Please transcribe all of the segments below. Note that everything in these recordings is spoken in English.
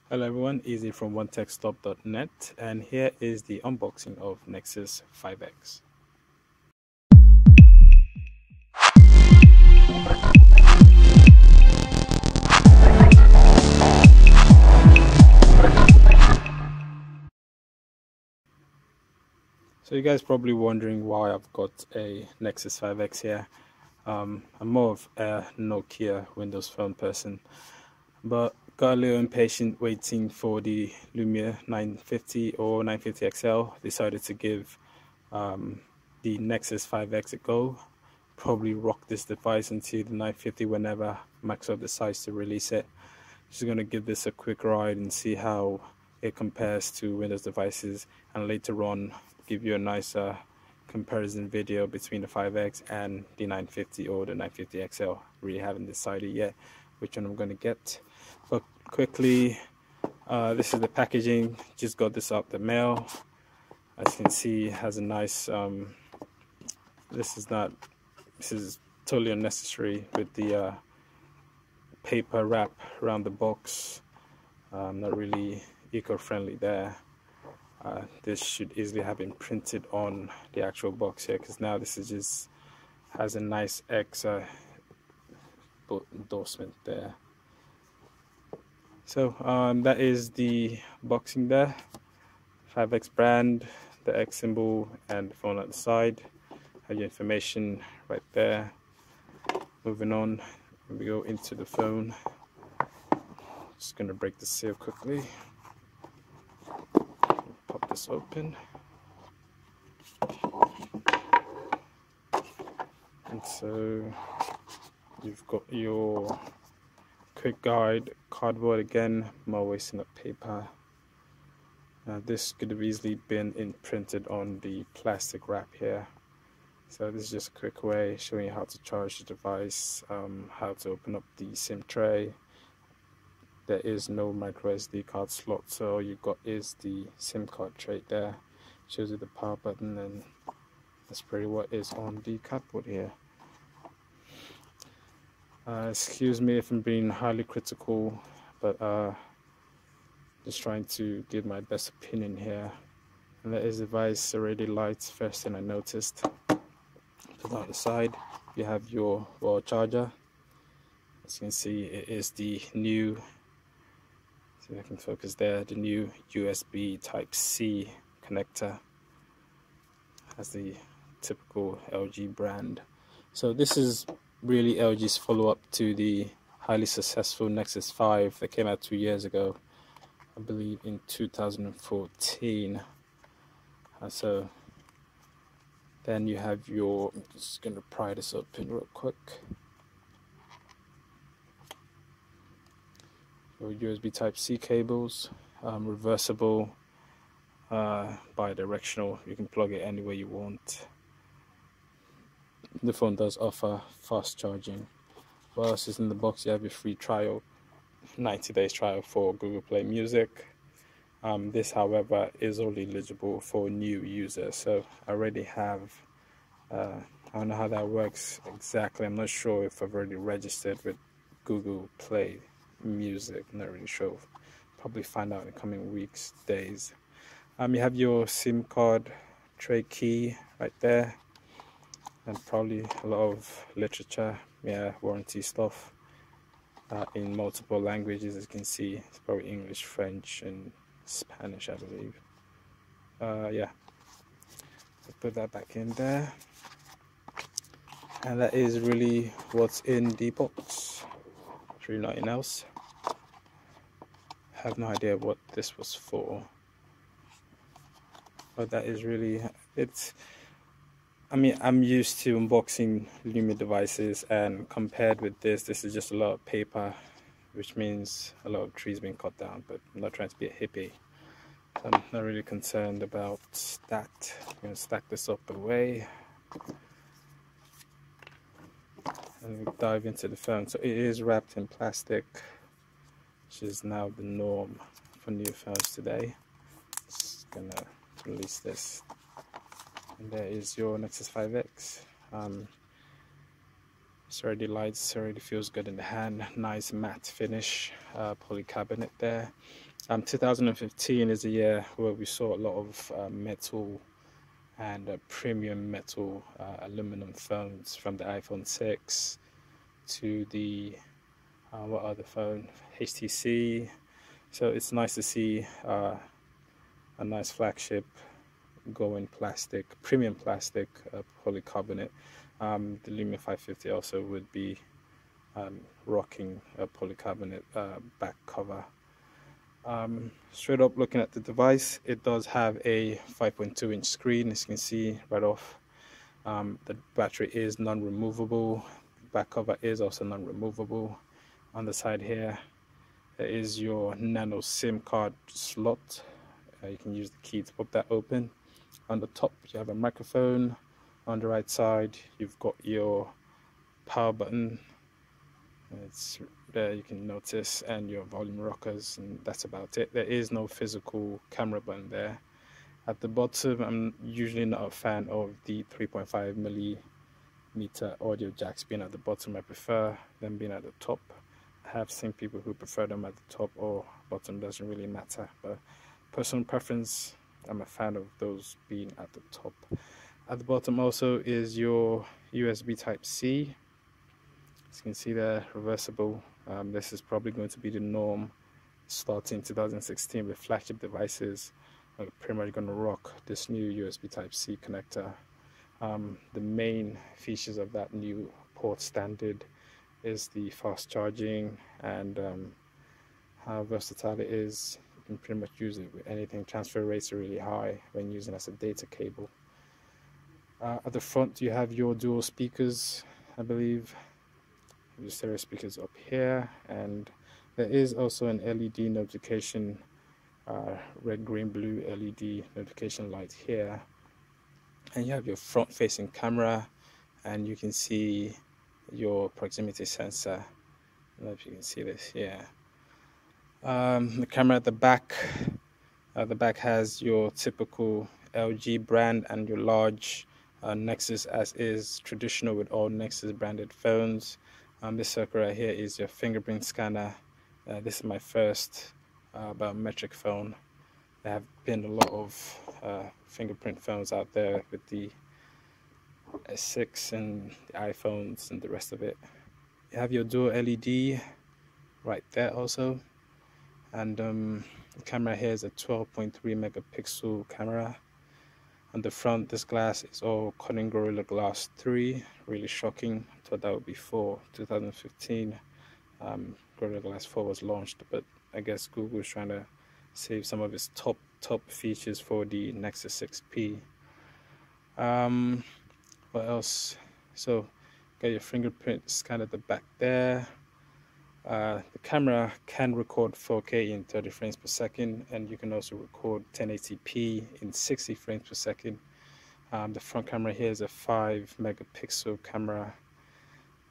Hello everyone, Easy from OneTechStop.net, and here is the unboxing of Nexus 5X. So you guys probably wondering why I've got a Nexus 5X here. I'm more of a Nokia Windows Phone person, but got a little impatient waiting for the Lumia 950 or 950 XL. Decided to give the Nexus 5X a go. Probably rock this device into the 950 whenever Microsoft decides to release it. Just going to give this a quick ride and see how it compares to Windows devices, and later on give you a nicer comparison video between the 5X and the 950 or the 950 XL. Really haven't decided yet which one I'm going to get, but quickly, this is the packaging. Just got this out the mail. As you can see, it has a nice this is totally unnecessary with the paper wrap around the box. Not really eco-friendly there. This should easily have been printed on the actual box here, because now this is just has a nice X endorsement there. So that is the boxing there. 5X brand, the X symbol, and the phone at the side. Have your information right there. Moving on, we go into the phone. Just gonna break the seal quickly. Pop this open. And so you've got your quick guide, cardboard again, more wasting up paper. This could have easily been imprinted on the plastic wrap here. So this is just a quick way showing you how to charge the device, how to open up the SIM tray. There is no micro SD card slot, so all you've got is the SIM card tray there. Shows you the power button, and that's pretty what is on the cardboard here. Excuse me if I'm being highly critical, but just trying to give my best opinion here. And that is the device already lights. First thing I noticed. Put that on the side. You have your wall charger. As you can see, it is the new, see if I can focus there, the new USB Type-C connector. Has the typical LG brand. So this is really LG's follow-up to the highly successful Nexus 5 that came out 2 years ago, I believe in 2014. So then you have your, I'm just going to pry this open real quick. Your USB Type-C cables, reversible, bi-directional. You can plug it anywhere you want. The phone does offer fast charging. What else is in the box? You have your free trial, 90 days trial for Google Play Music. This, however, is only eligible for new users. So I already have, I don't know how that works exactly. I'm not sure if I've already registered with Google Play Music. I'm not really sure. Probably find out in the coming weeks, days. You have your SIM card tray key right there, and probably a lot of literature, warranty stuff in multiple languages. As you can see, it's probably English, French, and Spanish, I believe. Yeah, let's put that back in there, and that is really what's in the box. There's really nothing else. I have no idea what this was for, but that is really it. I mean, I'm used to unboxing Lumia devices, and compared with this is just a lot of paper, which means a lot of trees being cut down, but I'm not trying to be a hippie. So I'm not really concerned about that. I'm going to stack this up away and we dive into the phone. So it is wrapped in plastic, which is now the norm for new phones today. Just going to release this. And there is your Nexus 5X. It's already lights, already feels good in the hand. Nice matte finish, polycarbonate there. 2015 is a year where we saw a lot of metal and premium metal aluminum phones, from the iPhone 6 to the what other phone, HTC. So it's nice to see a nice flagship going plastic, premium plastic, polycarbonate. The Lumia 550 also would be rocking a polycarbonate back cover. Straight up looking at the device, it does have a 5.2-inch screen, as you can see right off. The battery is non-removable. Back cover is also non-removable. On the side here, there is your nano SIM card slot. You can use the key to pop that open. On the top, you have a microphone. On the right side, you've got your power button. It's there, you can notice, and your volume rockers, and that's about it. There is no physical camera button there. At the bottom, I'm usually not a fan of the 3.5 millimeter audio jacks being at the bottom. I prefer them being at the top. I have seen people who prefer them at the top or bottom, doesn't really matter, but personal preference, I'm a fan of those being at the top. At the bottom also is your USB Type-C. As you can see there, reversible. This is probably going to be the norm starting 2016 with flagship devices. Are pretty much going to rock this new USB Type-C connector. The main features of that new port standard is the fast charging and how versatile it is. You can pretty much use it with anything. Transfer rates are really high when using it as a data cable. At the front, you have your dual speakers, I believe. Your stereo speakers up here, and there is also an LED notification, red, green, blue LED notification light here. And you have your front-facing camera, and you can see your proximity sensor. I don't know if you can see this here. The camera at the back has your typical LG brand and your large Nexus, as is traditional with all Nexus branded phones. This circle right here is your fingerprint scanner. This is my first biometric phone. There have been a lot of fingerprint phones out there with the S6 and the iPhones and the rest of it. You have your dual LED right there also, and the camera here is a 12.3 megapixel camera. On the front, this glass is all Corning Gorilla Glass 3. Really shocking. I thought that would be 4. 2015, Gorilla Glass 4 was launched, but I guess Google is trying to save some of its top features for the Nexus 6P. What else? So, got your fingerprint scan at the back there. The camera can record 4K in 30 frames per second, and you can also record 1080p in 60 frames per second. The front camera here is a 5 megapixel camera,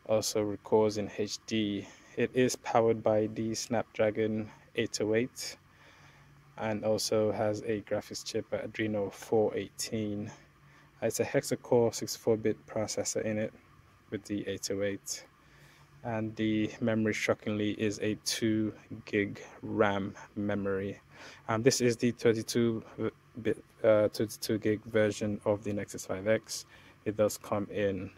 also records in HD. It is powered by the Snapdragon 808 and also has a graphics chip, Adreno 418. It's a hexa-core 64-bit processor in it with the 808. And the memory, shockingly, is a 2 gig RAM memory. This is the 32 gig version of the Nexus 5X. It does come in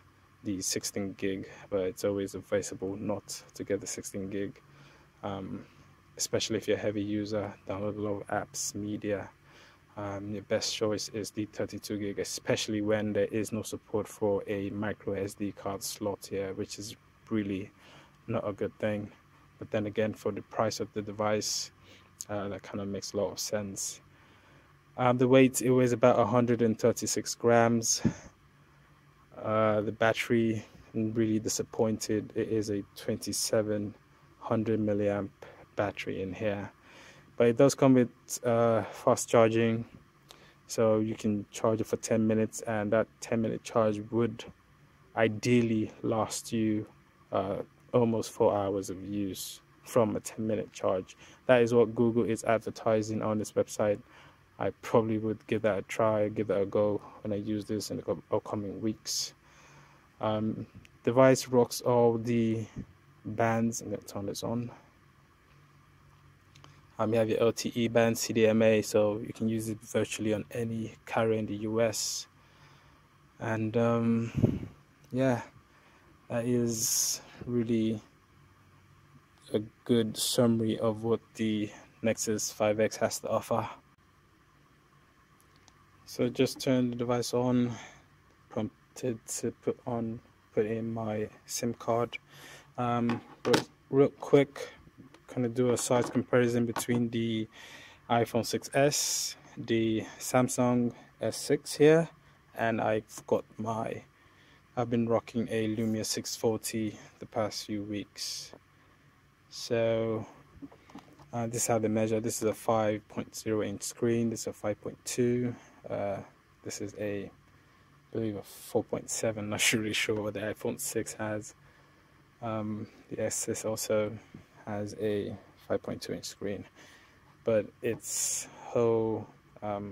the 16 gig, but it's always advisable not to get the 16 gig, especially if you're a heavy user, download a lot of apps, media. Your best choice is the 32 gig, especially when there is no support for a micro SD card slot here, which is really not a good thing. But then again, for the price of the device, that kind of makes a lot of sense. The weight, it weighs about 136 grams. The battery, I'm really disappointed. It is a 2700 milliamp battery in here, but it does come with fast charging, so you can charge it for 10 minutes, and that 10-minute charge would ideally last you almost 4 hours of use from a 10-minute charge. That is what Google is advertising on this website. I probably would give that a try, give that a go when I use this in the upcoming weeks. Device rocks all the bands. I'm going to turn this on. You have your LTE band, CDMA, so you can use it virtually on any carrier in the US. And yeah, that is really a good summary of what the Nexus 5X has to offer. So just turn the device on, prompted to put in my SIM card. But real quick, kind of do a size comparison between the iPhone 6s, the Samsung S6 here, and I've been rocking a Lumia 640 the past few weeks. So this is how they measure. This is a 5.0 inch screen. This is a 5.2. This is I believe a 4.7. Not really sure what the iPhone 6 has. The S6 also has a 5.2 inch screen, but its whole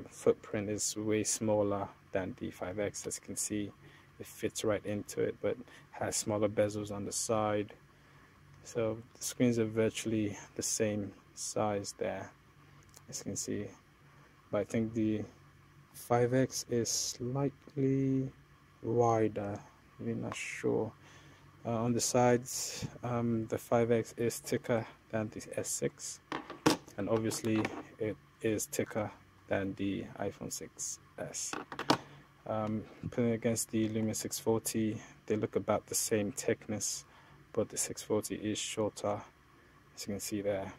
footprint is way smaller than the 5X. As you can see, it fits right into it, but has smaller bezels on the side. So the screens are virtually the same size there, as you can see. But I think the 5X is slightly wider. I'm not sure. On the sides, the 5X is thicker than the S6, and obviously it is thicker than the iPhone 6s. Putting against the Lumia 640, they look about the same thickness, but the 640 is shorter, as you can see there.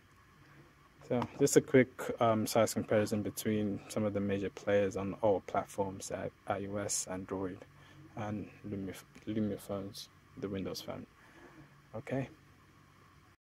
So just a quick size comparison between some of the major players on all platforms, iOS, Android, and Lumia phones, the Windows phone. Okay.